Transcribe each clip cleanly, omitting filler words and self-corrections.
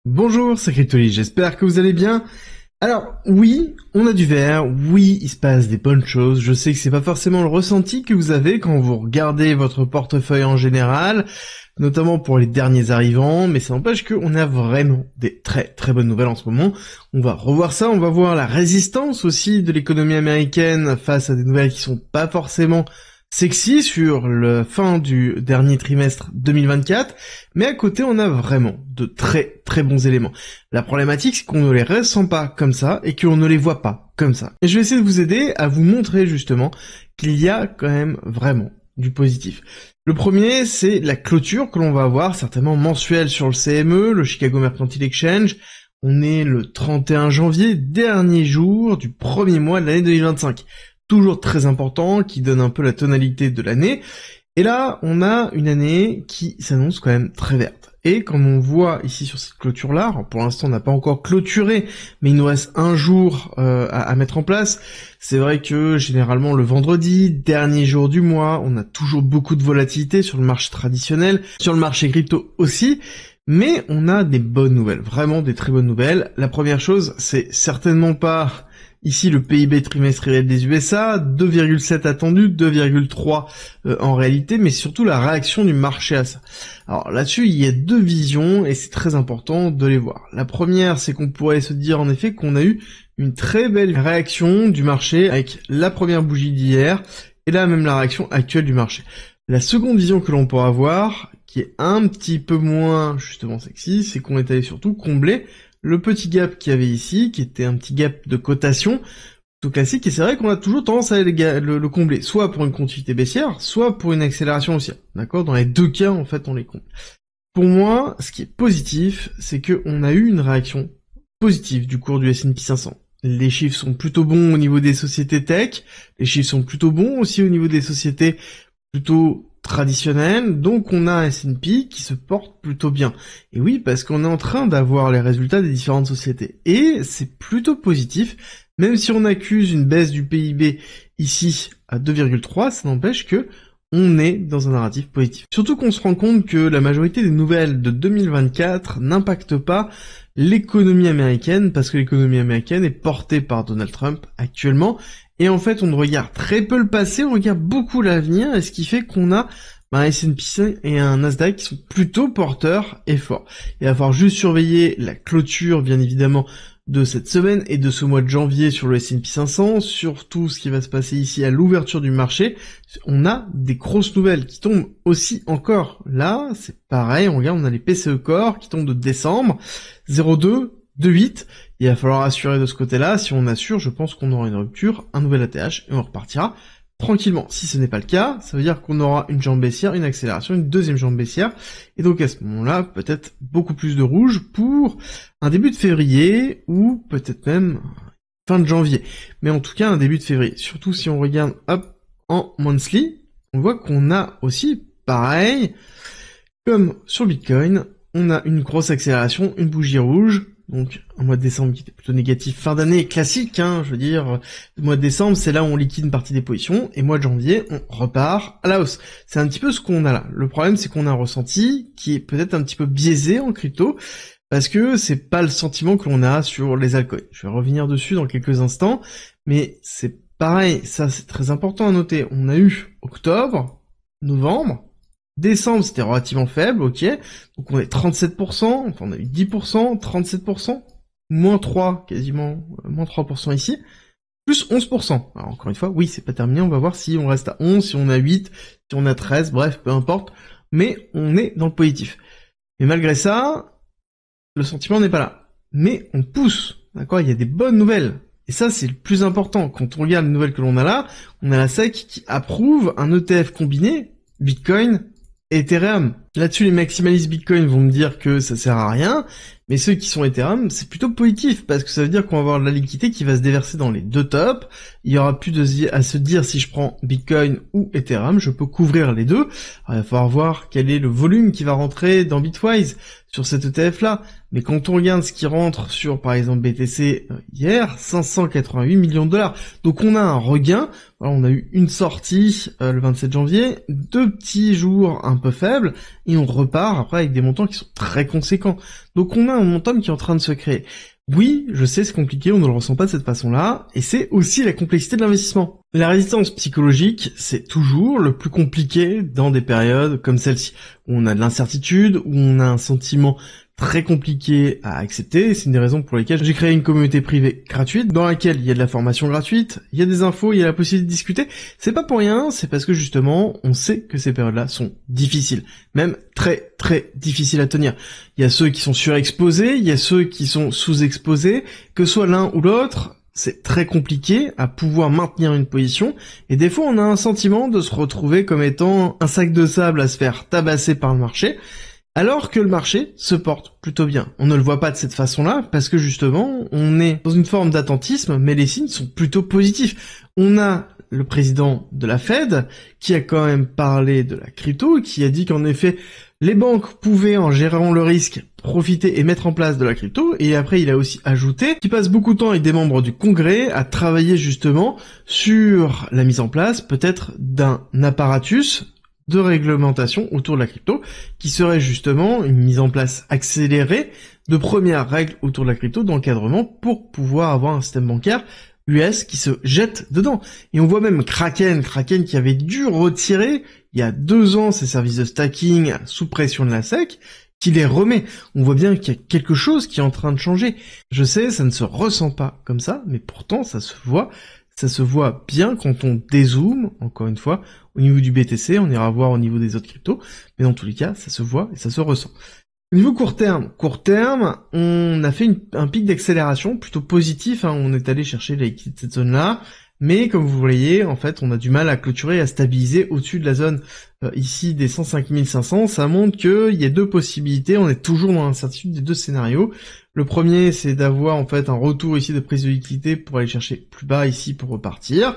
Bonjour, c'est Cryptoly, j'espère que vous allez bien. Alors, oui, on a du vert, oui, il se passe des bonnes choses, je sais que c'est pas forcément le ressenti que vous avez quand vous regardez votre portefeuille en général, notamment pour les derniers arrivants, mais ça n'empêche qu'on a vraiment des très très bonnes nouvelles en ce moment. On va revoir ça, on va voir la résistance aussi de l'économie américaine face à des nouvelles qui sont pas forcément sexy sur la fin du dernier trimestre 2024, mais à côté on a vraiment de très très bons éléments. La problématique c'est qu'on ne les ressent pas comme ça et qu'on ne les voit pas comme ça. Et je vais essayer de vous aider à vous montrer justement qu'il y a quand même vraiment du positif. Le premier, c'est la clôture que l'on va avoir, certainement mensuelle sur le CME, le Chicago Mercantile Exchange. On est le 31 janvier, dernier jour du premier mois de l'année 2025. Toujours très important, qui donne un peu la tonalité de l'année. Et là, on a une année qui s'annonce quand même très verte. Et comme on voit ici sur cette clôture-là, pour l'instant on n'a pas encore clôturé, mais il nous reste un jour à mettre en place. C'est vrai que généralement le vendredi, dernier jour du mois, on a toujours beaucoup de volatilité sur le marché traditionnel, sur le marché crypto aussi. Mais on a des bonnes nouvelles, vraiment des très bonnes nouvelles. La première chose, c'est certainement pas ici le PIB trimestriel des USA, 2,7 attendu, 2,3 en réalité, mais surtout la réaction du marché à ça. Alors là-dessus, il y a deux visions et c'est très important de les voir. La première, c'est qu'on pourrait se dire en effet qu'on a eu une très belle réaction du marché avec la première bougie d'hier et là même la réaction actuelle du marché. La seconde vision que l'on pourra avoir, qui est un petit peu moins justement sexy, c'est qu'on est allé surtout combler le petit gap qu'il y avait ici, qui était un petit gap de cotation, tout classique, et c'est vrai qu'on a toujours tendance à le combler, soit pour une continuité baissière, soit pour une accélération haussière, d'accord? Dans les deux cas, en fait, on les comble. Pour moi, ce qui est positif, c'est qu'on a eu une réaction positive du cours du S&P 500. Les chiffres sont plutôt bons au niveau des sociétés tech, les chiffres sont plutôt bons aussi au niveau des sociétés plutôt traditionnel, donc on a un S&P qui se porte plutôt bien. Et oui, parce qu'on est en train d'avoir les résultats des différentes sociétés. Et c'est plutôt positif, même si on accuse une baisse du PIB ici à 2,3, ça n'empêche que on est dans un narratif positif. Surtout qu'on se rend compte que la majorité des nouvelles de 2024 n'impactent pas l'économie américaine, parce que l'économie américaine est portée par Donald Trump actuellement, et en fait on regarde très peu le passé, on regarde beaucoup l'avenir, et ce qui fait qu'on a un S&P et un Nasdaq qui sont plutôt porteurs et forts. Il va falloir juste surveiller la clôture, bien évidemment, de cette semaine et de ce mois de janvier sur le S&P 500, surtout ce qui va se passer ici à l'ouverture du marché. On a des grosses nouvelles qui tombent aussi encore. Là, c'est pareil, on regarde, on a les PCE Core qui tombent de décembre, 0,2, 2,8. Il va falloir assurer de ce côté-là. Si on assure, je pense qu'on aura une rupture, un nouvel ATH et on repartira tranquillement. Si ce n'est pas le cas, ça veut dire qu'on aura une jambe baissière, une accélération, une deuxième jambe baissière, et donc à ce moment-là, peut-être beaucoup plus de rouge pour un début de février, ou peut-être même fin de janvier. Mais en tout cas, un début de février. Surtout si on regarde, hop, en monthly, on voit qu'on a aussi, pareil, comme sur Bitcoin, on a une grosse accélération, une bougie rouge, donc un mois de décembre qui était plutôt négatif, fin d'année classique, je veux dire, le mois de décembre c'est là où on liquide une partie des positions, et mois de janvier on repart à la hausse. C'est un petit peu ce qu'on a là. Le problème c'est qu'on a un ressenti qui est peut-être un petit peu biaisé en crypto, parce que c'est pas le sentiment que l'on a sur les altcoins. Je vais revenir dessus dans quelques instants, mais c'est pareil, ça c'est très important à noter. On a eu octobre, novembre, décembre, c'était relativement faible, ok. Donc on est 37%, enfin on a eu 10%, 37%, moins 3, quasiment, moins 3% ici, plus 11%. Alors encore une fois, oui, c'est pas terminé, on va voir si on reste à 11, si on a 8, si on a 13, bref, peu importe. Mais on est dans le positif. Mais malgré ça, le sentiment n'est pas là. Mais on pousse, d'accord, il y a des bonnes nouvelles. Et ça, c'est le plus important. Quand on regarde les nouvelles que l'on a là, on a la SEC qui approuve un ETF combiné, Bitcoin, Ethereum. Là-dessus, les maximalistes Bitcoin vont me dire que ça sert à rien, mais ceux qui sont Ethereum, c'est plutôt positif, parce que ça veut dire qu'on va avoir de la liquidité qui va se déverser dans les deux tops. Il y aura plus à se dire si je prends Bitcoin ou Ethereum, je peux couvrir les deux. Alors, il va falloir voir quel est le volume qui va rentrer dans Bitwise sur cet ETF-là. Mais quand on regarde ce qui rentre sur, par exemple, BTC hier, 588 millions de dollars. Donc on a un regain. Voilà, on a eu une sortie le 27 janvier, 2 petits jours un peu faibles, et on repart après avec des montants qui sont très conséquents. Donc on a un momentum qui est en train de se créer. Oui, je sais, c'est compliqué, on ne le ressent pas de cette façon-là, et c'est aussi la complexité de l'investissement. La résistance psychologique, c'est toujours le plus compliqué dans des périodes comme celle-ci, où on a de l'incertitude, où on a un sentiment très compliqué à accepter. C'est une des raisons pour lesquelles j'ai créé une communauté privée gratuite dans laquelle il y a de la formation gratuite, il y a des infos, il y a la possibilité de discuter. C'est pas pour rien, c'est parce que justement, on sait que ces périodes-là sont difficiles, même très très difficiles à tenir. Il y a ceux qui sont surexposés, il y a ceux qui sont sous-exposés, que soit l'un ou l'autre. C'est très compliqué à pouvoir maintenir une position, et des fois on a un sentiment de se retrouver comme étant un sac de sable à se faire tabasser par le marché, alors que le marché se porte plutôt bien. On ne le voit pas de cette façon-là, parce que justement, on est dans une forme d'attentisme, mais les signes sont plutôt positifs. On a le président de la Fed, qui a quand même parlé de la crypto, qui a dit qu'en effet, les banques pouvaient, en gérant le risque, profiter et mettre en place de la crypto, et après il a aussi ajouté qu'il passe beaucoup de temps avec des membres du Congrès à travailler justement sur la mise en place peut-être d'un apparatus de réglementation autour de la crypto, qui serait justement une mise en place accélérée de premières règles autour de la crypto d'encadrement pour pouvoir avoir un système bancaire US qui se jette dedans. Et on voit même Kraken qui avait dû retirer il y a 2 ans ses services de stacking sous pression de la SEC, qui les remet. On voit bien qu'il y a quelque chose qui est en train de changer. Je sais, ça ne se ressent pas comme ça, mais pourtant ça se voit. Ça se voit bien quand on dézoome, encore une fois, au niveau du BTC, on ira voir au niveau des autres cryptos, mais dans tous les cas, ça se voit et ça se ressent. Au niveau court terme, on a fait un pic d'accélération plutôt positif, hein, on est allé chercher la liquidité de cette zone-là, mais comme vous voyez, en fait, on a du mal à clôturer et à stabiliser au-dessus de la zone ici des 105 500. Ça montre qu'il y a 2 possibilités, on est toujours dans l'incertitude des 2 scénarios. Le premier, c'est d'avoir en fait un retour ici de prise de liquidité pour aller chercher plus bas ici pour repartir.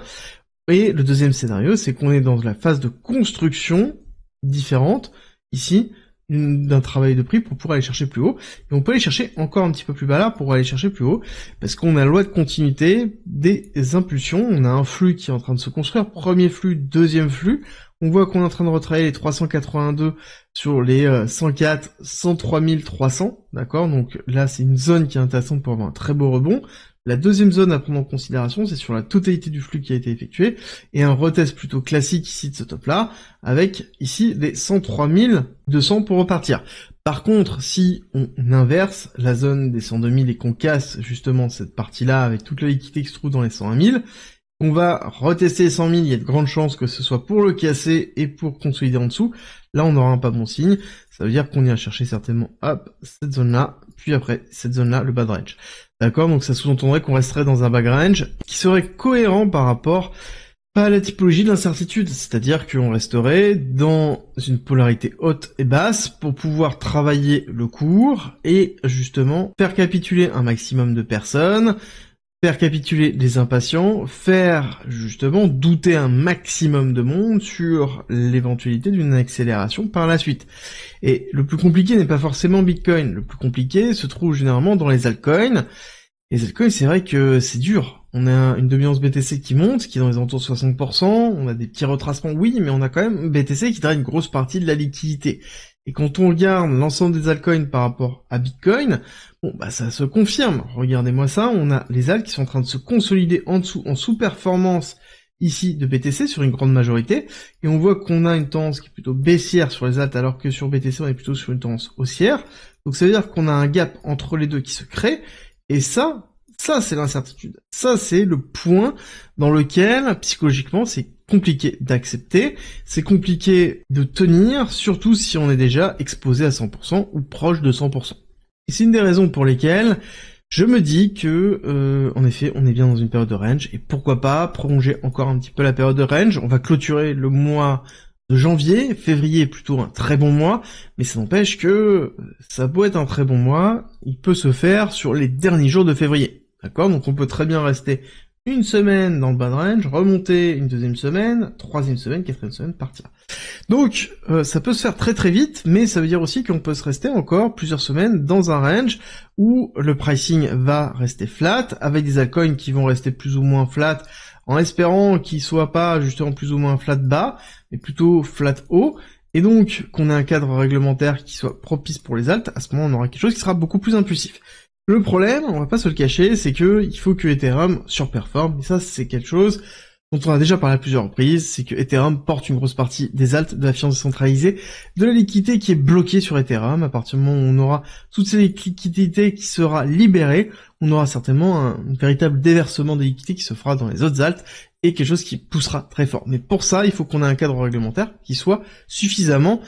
Et le deuxième scénario, c'est qu'on est dans la phase de construction différente ici d'un travail de prix pour pouvoir aller chercher plus haut. Et on peut aller chercher encore un petit peu plus bas là pour aller chercher plus haut, parce qu'on a la loi de continuité des impulsions. On a un flux qui est en train de se construire, premier flux, deuxième flux. On voit qu'on est en train de retravailler les 382 sur les 104, 103 300, d'accord? Donc là, c'est une zone qui est intéressante pour avoir un très beau rebond. La deuxième zone à prendre en considération, c'est sur la totalité du flux qui a été effectué, et un retest plutôt classique ici de ce top-là, avec ici les 103 200 pour repartir. Par contre, si on inverse la zone des 102 000 et qu'on casse justement cette partie-là avec toute la liquidité qui se trouve dans les 101 000, on va retester les 100 000, il y a de grandes chances que ce soit pour le casser et pour consolider en dessous. Là, on aura un pas bon signe. Ça veut dire qu'on ira chercher certainement, hop, cette zone-là, puis après, cette zone-là, le bad range. D'accord? Donc ça sous-entendrait qu'on resterait dans un bad range qui serait cohérent par rapport à la typologie de l'incertitude. C'est-à-dire qu'on resterait dans une polarité haute et basse pour pouvoir travailler le cours et justement faire capituler un maximum de personnes, faire capituler les impatients, faire justement douter un maximum de monde sur l'éventualité d'une accélération par la suite. Et le plus compliqué n'est pas forcément Bitcoin, le plus compliqué se trouve généralement dans les altcoins. Les altcoins, c'est vrai que c'est dur. On a une dominance BTC qui monte, qui est dans les alentours de 60%, on a des petits retracements, oui, mais on a quand même BTC qui draine une grosse partie de la liquidité. Et quand on regarde l'ensemble des altcoins par rapport à Bitcoin, bon, bah, ça se confirme. Regardez-moi ça, on a les alts qui sont en train de se consolider en dessous, en sous-performance, ici, de BTC sur une grande majorité. Et on voit qu'on a une tendance qui est plutôt baissière sur les alts, alors que sur BTC, on est plutôt sur une tendance haussière. Donc ça veut dire qu'on a un gap entre les deux qui se crée. Et ça c'est l'incertitude. Ça, c'est le point dans lequel, psychologiquement, c'est compliqué d'accepter, c'est compliqué de tenir, surtout si on est déjà exposé à 100% ou proche de 100%. Et c'est une des raisons pour lesquelles je me dis que, en effet, on est bien dans une période de range, et pourquoi pas prolonger encore un petit peu la période de range. On va clôturer le mois de janvier, février est plutôt un très bon mois, mais ça n'empêche que ça peut être un très bon mois, il peut se faire sur les derniers jours de février. D'accord? Donc on peut très bien rester une semaine dans le bad range, remonter une deuxième semaine, troisième semaine, quatrième semaine, partir. Donc ça peut se faire très très vite, mais ça veut dire aussi qu'on peut se rester encore plusieurs semaines dans un range où le pricing va rester flat, avec des altcoins qui vont rester plus ou moins flat, en espérant qu'ils soient pas justement plus ou moins flat bas, mais plutôt flat haut, et donc qu'on ait un cadre réglementaire qui soit propice pour les alts, à ce moment on aura quelque chose qui sera beaucoup plus impulsif. Le problème, on va pas se le cacher, c'est que il faut que Ethereum surperforme, et ça c'est quelque chose dont on a déjà parlé à plusieurs reprises, c'est que Ethereum porte une grosse partie des alts, de la finance décentralisée, de la liquidité qui est bloquée sur Ethereum. À partir du moment où on aura toutes ces liquidités qui sera libérée, on aura certainement un véritable déversement des liquidités qui se fera dans les autres alts, et quelque chose qui poussera très fort. Mais pour ça, il faut qu'on ait un cadre réglementaire qui soit suffisamment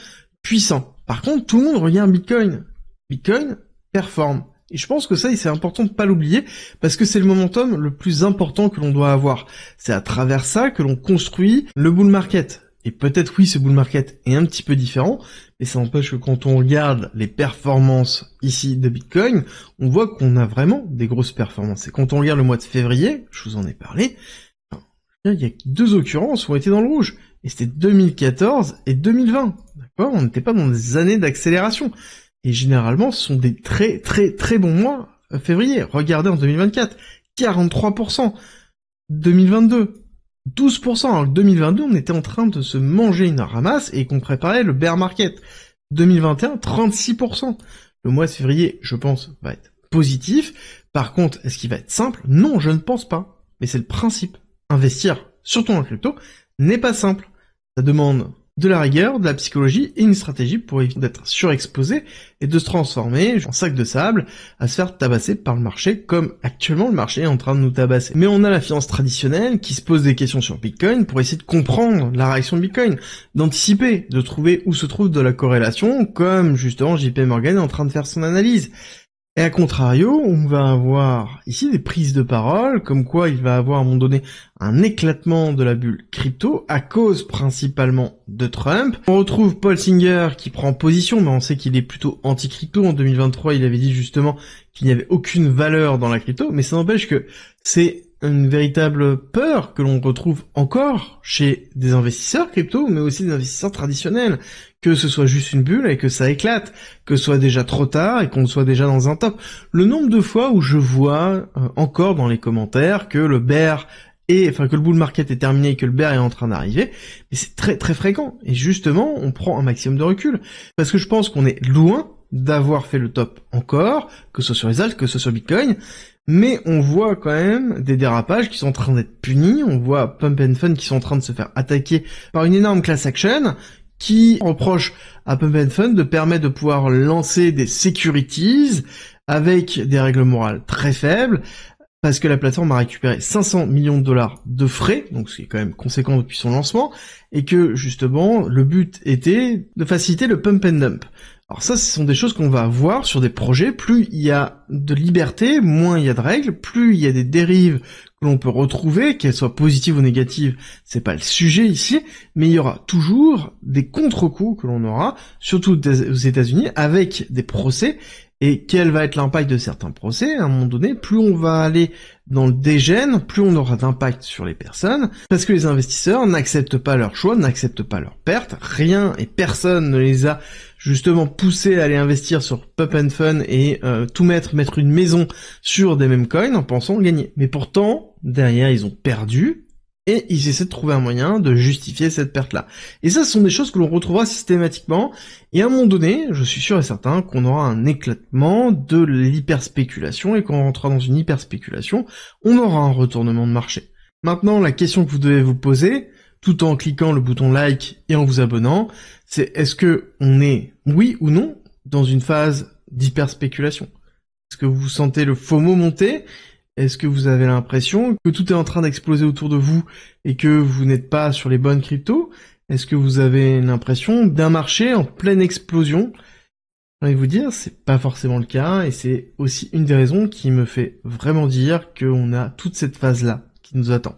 puissant. Par contre, tout le monde regarde Bitcoin. Bitcoin performe. Et je pense que ça, c'est important de pas l'oublier, parce que c'est le momentum le plus important que l'on doit avoir. C'est à travers ça que l'on construit le bull market. Et peut-être oui, ce bull market est un petit peu différent, mais ça n'empêche que quand on regarde les performances ici de Bitcoin, on voit qu'on a vraiment des grosses performances. Et quand on regarde le mois de février, je vous en ai parlé, il y a 2 occurrences où on était dans le rouge. Et c'était 2014 et 2020. D'accord ? On n'était pas dans des années d'accélération. Et généralement, ce sont des très très très bons mois, février. Regardez en 2024, 43%. 2022, 12%. Alors 2022, on était en train de se manger une ramasse et qu'on préparait le bear market. 2021, 36%. Le mois de février, je pense, va être positif. Par contre, est-ce qu'il va être simple ? Non, je ne pense pas. Mais c'est le principe. Investir, surtout en crypto, n'est pas simple. Ça demande de la rigueur, de la psychologie et une stratégie pour éviter d'être surexposé et de se transformer en sac de sable à se faire tabasser par le marché comme actuellement le marché est en train de nous tabasser. Mais on a la finance traditionnelle qui se pose des questions sur Bitcoin pour essayer de comprendre la réaction de Bitcoin, d'anticiper, de trouver où se trouve de la corrélation comme justement JP Morgan est en train de faire son analyse. Et à contrario, on va avoir ici des prises de parole, comme quoi il va avoir à un moment donné un éclatement de la bulle crypto, à cause principalement de Trump. On retrouve Paul Singer qui prend position, mais on sait qu'il est plutôt anti-crypto. En 2023, il avait dit justement qu'il n'y avait aucune valeur dans la crypto, mais ça n'empêche que c'est une véritable peur que l'on retrouve encore chez des investisseurs crypto, mais aussi des investisseurs traditionnels, que ce soit juste une bulle et que ça éclate, que ce soit déjà trop tard et qu'on soit déjà dans un top. Le nombre de fois où je vois encore dans les commentaires que le bull market est terminé et que le bear est en train d'arriver, mais c'est très très fréquent. Et justement, on prend un maximum de recul, parce que je pense qu'on est loin d'avoir fait le top encore, que ce soit sur les alts, que ce soit sur Bitcoin, mais on voit quand même des dérapages qui sont en train d'être punis, on voit Pump and Fund qui sont en train de se faire attaquer par une énorme class action, qui reproche à Pump and Fund de permettre de pouvoir lancer des securities avec des règles morales très faibles, parce que la plateforme a récupéré 500 millions de dollars de frais, donc ce qui est quand même conséquent depuis son lancement, et que justement le but était de faciliter le pump and dump. Alors ça, ce sont des choses qu'on va voir sur des projets. Plus il y a de liberté, moins il y a de règles, plus il y a des dérives que l'on peut retrouver, qu'elles soient positives ou négatives, c'est pas le sujet ici, mais il y aura toujours des contre-coups que l'on aura, surtout aux États-Unis, avec des procès. Et quel va être l'impact de certains procès? À un moment donné, plus on va aller dans le dégène, plus on aura d'impact sur les personnes, parce que les investisseurs n'acceptent pas leur choix, n'acceptent pas leurs pertes, rien et personne ne les a justement poussés à aller investir sur Pump and Fun et tout mettre une maison sur des mêmes coins en pensant gagner. Mais pourtant, derrière, ils ont perdu, et ils essaient de trouver un moyen de justifier cette perte-là. Et ça, ce sont des choses que l'on retrouvera systématiquement, et à un moment donné, je suis sûr et certain qu'on aura un éclatement de l'hyperspéculation, et quand on rentrera dans une hyperspéculation, on aura un retournement de marché. Maintenant, la question que vous devez vous poser, tout en cliquant le bouton like et en vous abonnant, c'est est-ce que on est, oui ou non, dans une phase d'hyperspéculation? Est-ce que vous sentez le FOMO monter? Est-ce que vous avez l'impression que tout est en train d'exploser autour de vous et que vous n'êtes pas sur les bonnes cryptos? Est-ce que vous avez l'impression d'un marché en pleine explosion? Je vais vous dire, c'est pas forcément le cas, et c'est aussi une des raisons qui me fait vraiment dire qu'on a toute cette phase-là qui nous attend.